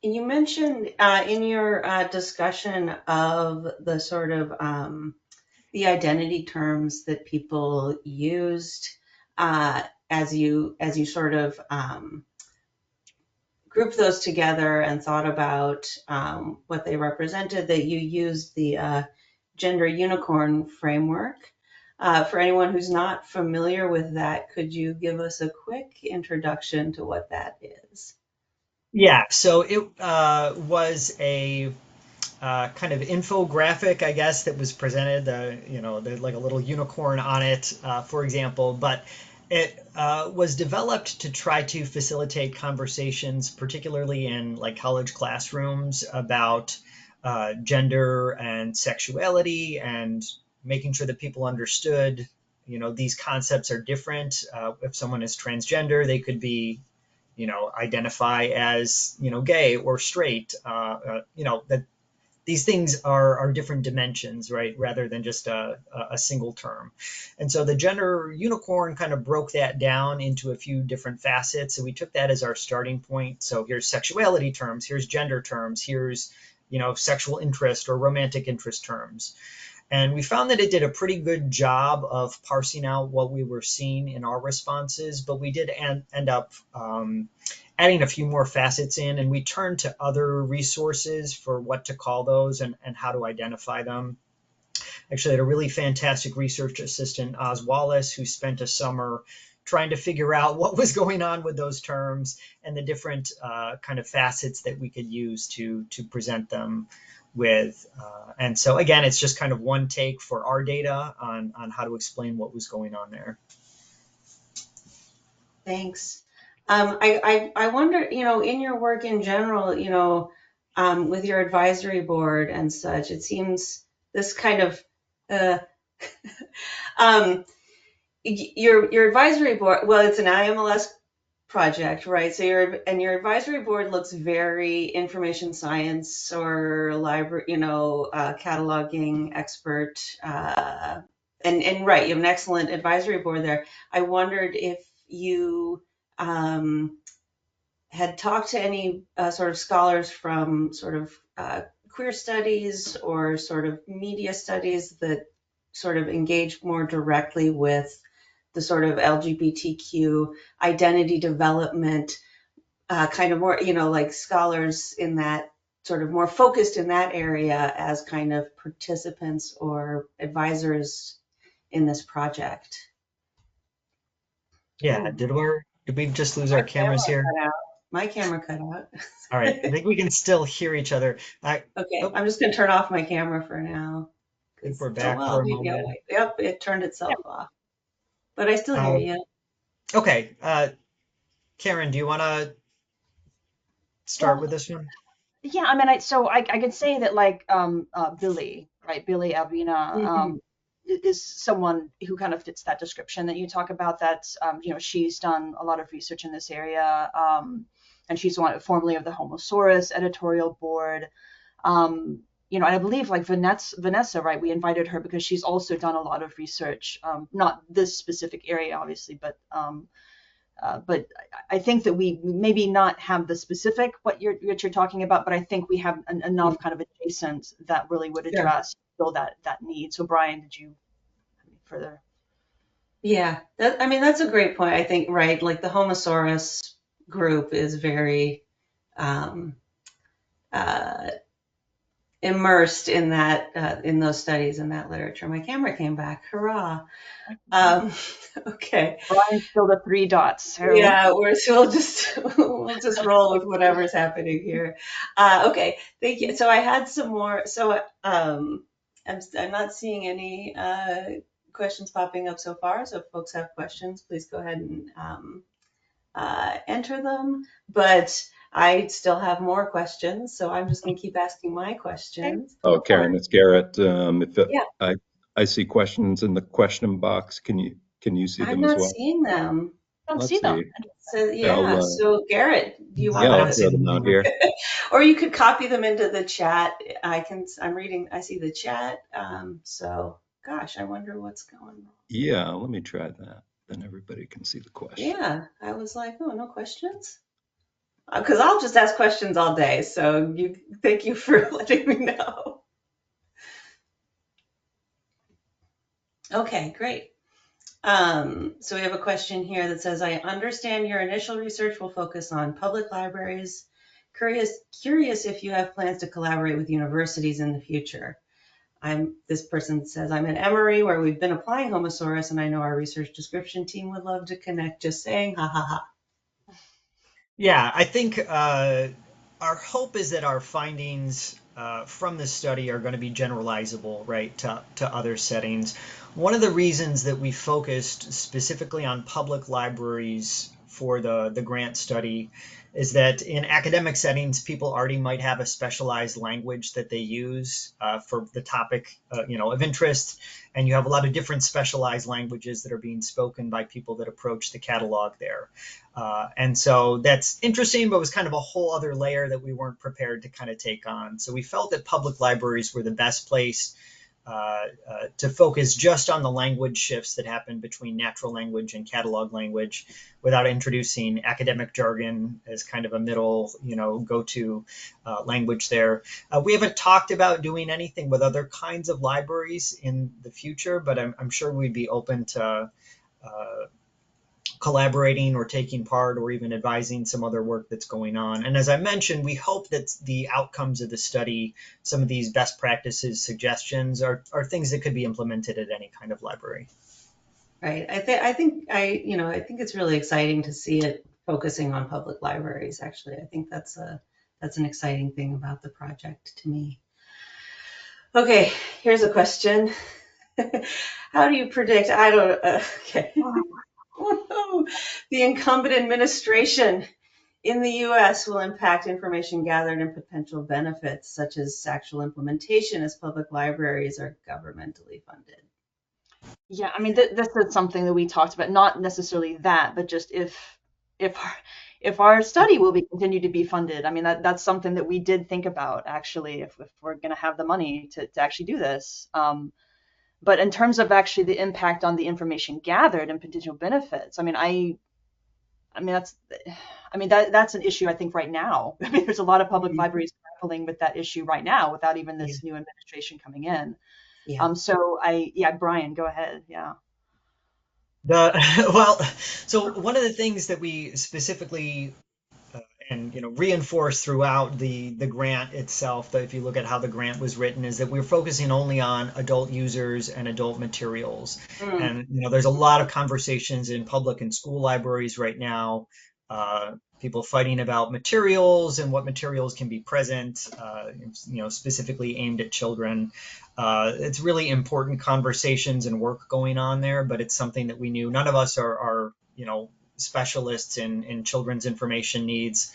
You mentioned in your discussion of the sort of the identity terms that people used as you sort of grouped those together and thought about what they represented, that you used the gender unicorn framework. For anyone who's not familiar with that, could you give us a quick introduction to what that is? Yeah, so it was a kind of infographic, I guess, that was presented. There's like a little unicorn on it, for example. But it was developed to try to facilitate conversations, particularly in like college classrooms, about gender and sexuality, and making sure that people understood, these concepts are different. If someone is transgender, they could be, identify as, gay or straight. That these things are different dimensions, right? Rather than just a single term. And so the gender unicorn kind of broke that down into a few different facets. So we took that as our starting point. So here's sexuality terms, here's gender terms, here's, sexual interest or romantic interest terms. And we found that it did a pretty good job of parsing out what we were seeing in our responses, but we did end up adding a few more facets in, and we turned to other resources for what to call those and how to identify them. Actually, I had a really fantastic research assistant, Oz Wallace, who spent a summer trying to figure out what was going on with those terms and the different kind of facets that we could use to present them with. And so again, it's just kind of one take for our data on how to explain what was going on there. Thanks. I wonder, in your work in general, with your advisory board and such, it seems this kind of your advisory board, well, it's an IMLS project, right? So your advisory board looks very information science or library, cataloging expert, and right, you have an excellent advisory board there. I wondered if you had talked to any sort of scholars from sort of queer studies or sort of media studies that sort of engaged more directly with the sort of LGBTQ identity development, kind of more, like scholars in that sort of more focused in that area as kind of participants or advisors in this project. Yeah, did we just lose our cameras here? My camera cut out. All right, I think we can still hear each other. Okay, I'm just gonna turn off my camera for now. I think we're back for a moment. Yep, it turned itself off. But I still hear you. Okay, Karen, do you want to start with this one? Yeah, I mean, I could say that like Billy, right? Billy Alvina is someone who kind of fits that description that you talk about. That she's done a lot of research in this area, and she's formerly of the Homosaurus editorial board. And I believe like Vanessa, right? We invited her because she's also done a lot of research, not this specific area, obviously, but I think that we maybe not have the specific what you're talking about, but I think we have enough kind of adjacent that really would address fill that need. So Brian, did you have any further? Yeah, that's a great point. I think, right, like the Homosaurus group is very immersed in that, in those studies and that literature. My camera came back, hurrah. Okay. Brian's still the 3 dots. So. Yeah, we'll just roll with whatever's happening here. Okay, thank you. So I had some more. So I'm not seeing any questions popping up so far. So if folks have questions, please go ahead and enter them. But I still have more questions, so I'm just going to keep asking my questions. Oh, Karen, it's Garrett. I see questions in the question box. Can you see them as well? I'm not seeing them. I don't see them. So so Garrett, do you want I'll throw them out here. or you could copy them into the chat. I see the chat. So gosh, I wonder what's going on. Yeah, let me try that. then everybody can see the question. Yeah, I was like, oh, no questions? Because I'll just ask questions all day. So thank you for letting me know. Okay, great. So we have a question here that says, I understand your initial research will focus on public libraries. Curious if you have plans to collaborate with universities in the future. This person says, I'm at Emory where we've been applying Homosaurus and I know our research description team would love to connect, just saying, ha ha ha. Yeah, I think our hope is that our findings from this study are going to be generalizable, right, to other settings. One of the reasons that we focused specifically on public libraries for the grant study is that in academic settings, people already might have a specialized language that they use for the topic, of interest, and you have a lot of different specialized languages that are being spoken by people that approach the catalog there. And so that's interesting, but was kind of a whole other layer that we weren't prepared to kind of take on. So we felt that public libraries were the best place to focus just on the language shifts that happen between natural language and catalog language without introducing academic jargon as kind of a middle, go-to language there. We haven't talked about doing anything with other kinds of libraries in the future, but I'm sure we'd be open to collaborating or taking part or even advising some other work that's going on. And as I mentioned, we hope that the outcomes of the study, some of these best practices suggestions are things that could be implemented at any kind of library. Right. I think it's really exciting to see it focusing on public libraries. Actually, I think that's an exciting thing about the project to me. Okay, here's a question. How do you predict? I don't. Okay. Oh, no. The incumbent administration in the U.S. will impact information gathered and potential benefits, such as actual implementation, as public libraries are governmentally funded. Yeah, I mean, this is something that we talked about, not necessarily that, but just if our study will be continue to be funded. I mean, that's something that we did think about actually, if we're going to have the money to actually do this. But in terms of actually the impact on the information gathered and potential benefits, that's an issue I think right now. I mean, there's a lot of public libraries grappling with that issue right now without even this new administration coming in. Yeah. Brian, go ahead. Yeah. So one of the things that we specifically reinforce throughout the grant itself, that if you look at how the grant was written, is that we're focusing only on adult users and adult materials. And there's a lot of conversations in public and school libraries right now, people fighting about materials and what materials can be present, specifically aimed at children. It's really important conversations and work going on there, but it's something that we knew none of us are specialists in children's information needs.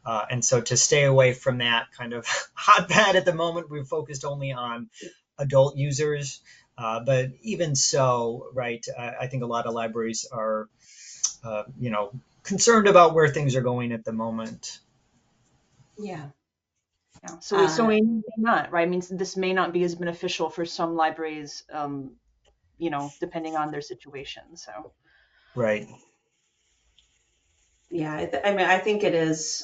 And so to stay away from that kind of hotbed at the moment, we're focused only on adult users. But even so, right, I think a lot of libraries are, concerned about where things are going at the moment. Yeah. Yeah. So we may not, right? I mean, this may not be as beneficial for some libraries, depending on their situation. So. Right. Yeah, I think it is.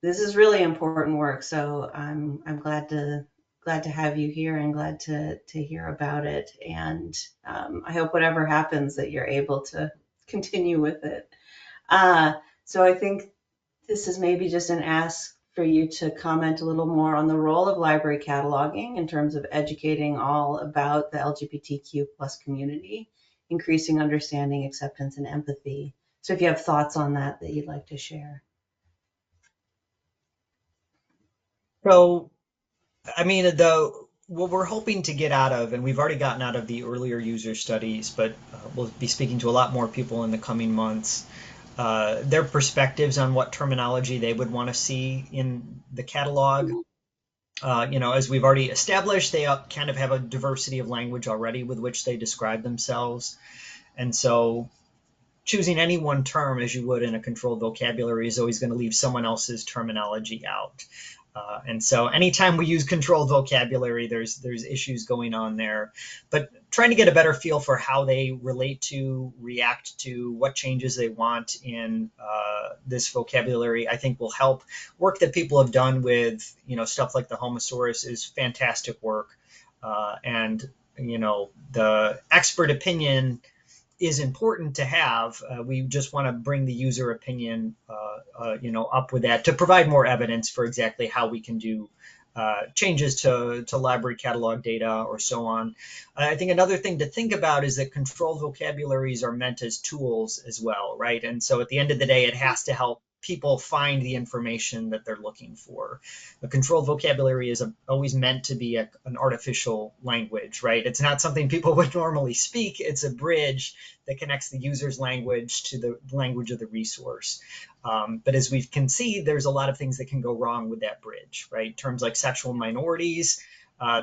This is really important work, so I'm glad to have you here and glad to hear about it. And I hope whatever happens that you're able to continue with it. So I think this is maybe just an ask for you to comment a little more on the role of library cataloging in terms of educating all about the LGBTQ plus community, increasing understanding, acceptance, and empathy. So if you have thoughts on that you'd like to share. So, I mean, what we're hoping to get out of, and we've already gotten out of the earlier user studies, but we'll be speaking to a lot more people in the coming months, their perspectives on what terminology they would want to see in the catalog. As we've already established, they kind of have a diversity of language already with which they describe themselves. And so choosing any one term as you would in a controlled vocabulary is always going to leave someone else's terminology out. And so anytime we use controlled vocabulary, there's issues going on there. But trying to get a better feel for how they relate to, react to, what changes they want in this vocabulary, I think will help. Work that people have done with, stuff like the Homosaurus is fantastic work. And, the expert opinion is important to have. We just want to bring the user opinion, up with that to provide more evidence for exactly how we can do changes to library catalog data or so on. I think another thing to think about is that controlled vocabularies are meant as tools as well, right? And so at the end of the day, it has to help people find the information that they're looking for. The controlled vocabulary is always meant to be an artificial language, right? It's not something people would normally speak. It's a bridge that connects the user's language to the language of the resource. But as we can see, there's a lot of things that can go wrong with that bridge, right? Terms like sexual minorities,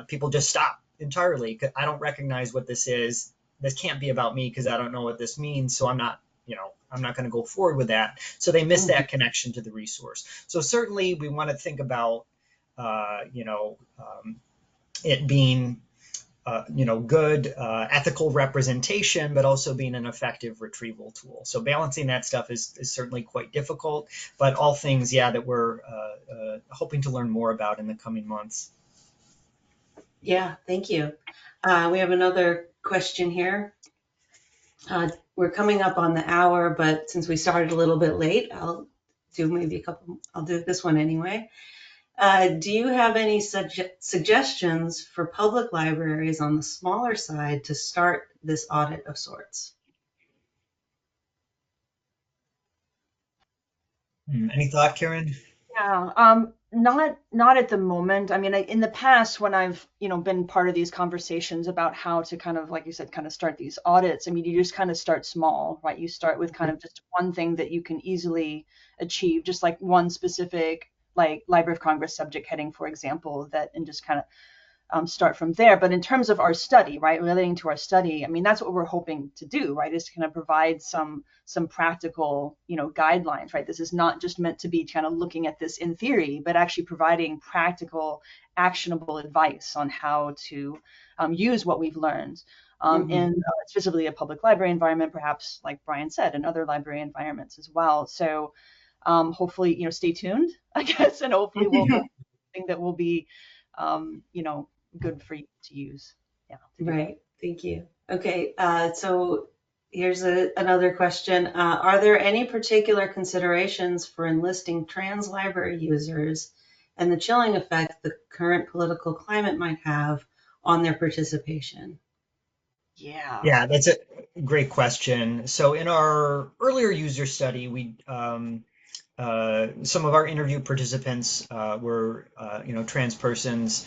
people just stop entirely. I don't recognize what this is. This can't be about me because I don't know what this means. So I'm not going to go forward with that. So they miss that connection to the resource. So certainly we want to think about, it being, good ethical representation, but also being an effective retrieval tool. So balancing that stuff is certainly quite difficult, but all things, that we're hoping to learn more about in the coming months. Yeah, thank you. We have another question here. We're coming up on the hour, but since we started a little bit late, I'll do this one anyway. Do you have any suggestions for public libraries on the smaller side to start this audit of sorts? Any thought, Karen? Yeah, not at the moment. I mean, in the past, when I've been part of these conversations about how to kind of, like you said, kind of start these audits. I mean, you just kind of start small, right? You start with kind of just one thing that you can easily achieve, just like one specific, like Library of Congress subject heading, for example, and just kind of start from there. But in terms of our study, right, relating to our study, I mean, that's what we're hoping to do, right, is to kind of provide some practical, guidelines, right? This is not just meant to be kind of looking at this in theory, but actually providing practical, actionable advice on how to use what we've learned in specifically a public library environment, perhaps like Brian said, and other library environments as well. So hopefully, stay tuned, I guess, and hopefully we'll think that will be, good for you to use. Yeah. Right. Thank you. Okay. So here's another question. Are there any particular considerations for enlisting trans library users and the chilling effect the current political climate might have on their participation? Yeah, that's a great question. So in our earlier user study, we some of our interview participants were trans persons.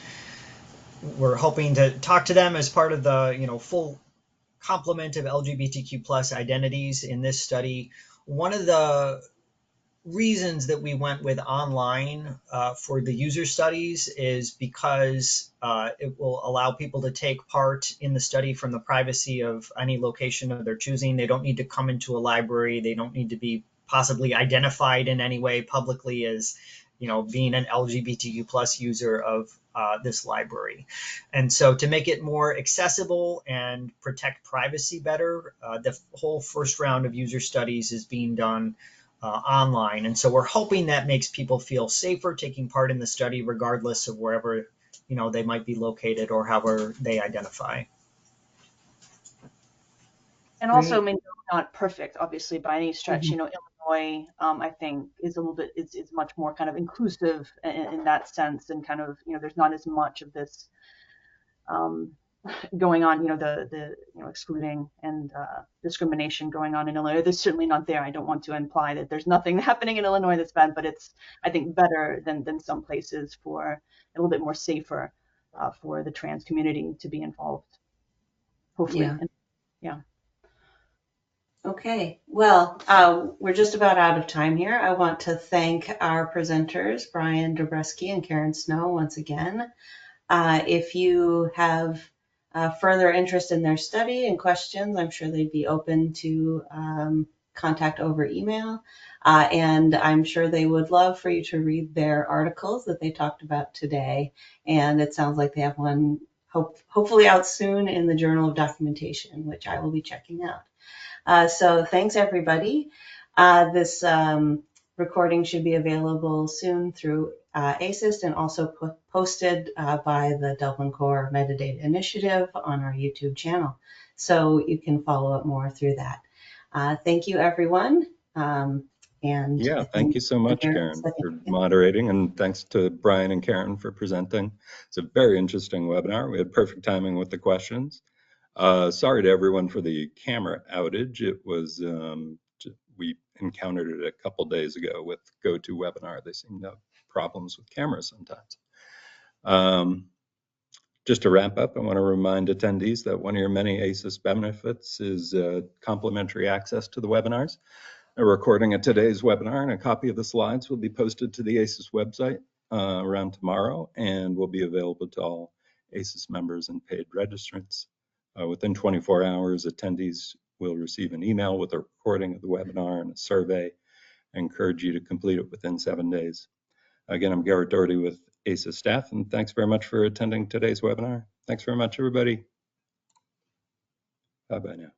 We're hoping to talk to them as part of the full complement of LGBTQ plus identities in this study. One of the reasons that we went with online for the user studies is because it will allow people to take part in the study from the privacy of any location of their choosing. They don't need to come into a library. They don't need to be possibly identified in any way publicly as being an LGBTQ plus user of this library. And so to make it more accessible and protect privacy better, the whole first round of user studies is being done online. And so we're hoping that makes people feel safer taking part in the study, regardless of wherever they might be located or however they identify. And also, I mean, not perfect, obviously, by any stretch. Illinois, I think, is a little bit, is much more kind of inclusive in that sense, and kind of, there's not as much of this going on, the excluding and discrimination going on in Illinois. There's certainly not there. I don't want to imply that there's nothing happening in Illinois that's bad, but it's, I think, better than some places, for a little bit more safer for the trans community to be involved, hopefully. Yeah. Okay, well, we're just about out of time here. I want to thank our presenters, Brian Dobreski and Karen Snow, once again. If you have further interest in their study and questions, I'm sure they'd be open to contact over email. And I'm sure they would love for you to read their articles that they talked about today. And it sounds like they have one hopefully out soon in the Journal of Documentation, which I will be checking out. So thanks, everybody. This recording should be available soon through ASIST and also posted by the Dublin Core Metadata Initiative on our YouTube channel. So you can follow up more through that. Thank you, everyone. And Yeah, thank you so much, Karen, for moderating, and thanks to Brian and Karen for presenting. It's a very interesting webinar. We had perfect timing with the questions. Sorry to everyone for the camera outage. It was, we encountered it a couple days ago with GoToWebinar. They seem to have problems with cameras sometimes. Just to wrap up, I want to remind attendees that one of your many ASIS benefits is complimentary access to the webinars. A recording of today's webinar and a copy of the slides will be posted to the ASIS website around tomorrow and will be available to all ASIS members and paid registrants. Within 24 hours, attendees will receive an email with a recording of the webinar and a survey. I encourage you to complete it within 7 days. Again, I'm Garrett Doherty with ASIS staff, and thanks very much for attending today's webinar. Thanks very much, everybody. Bye-bye now.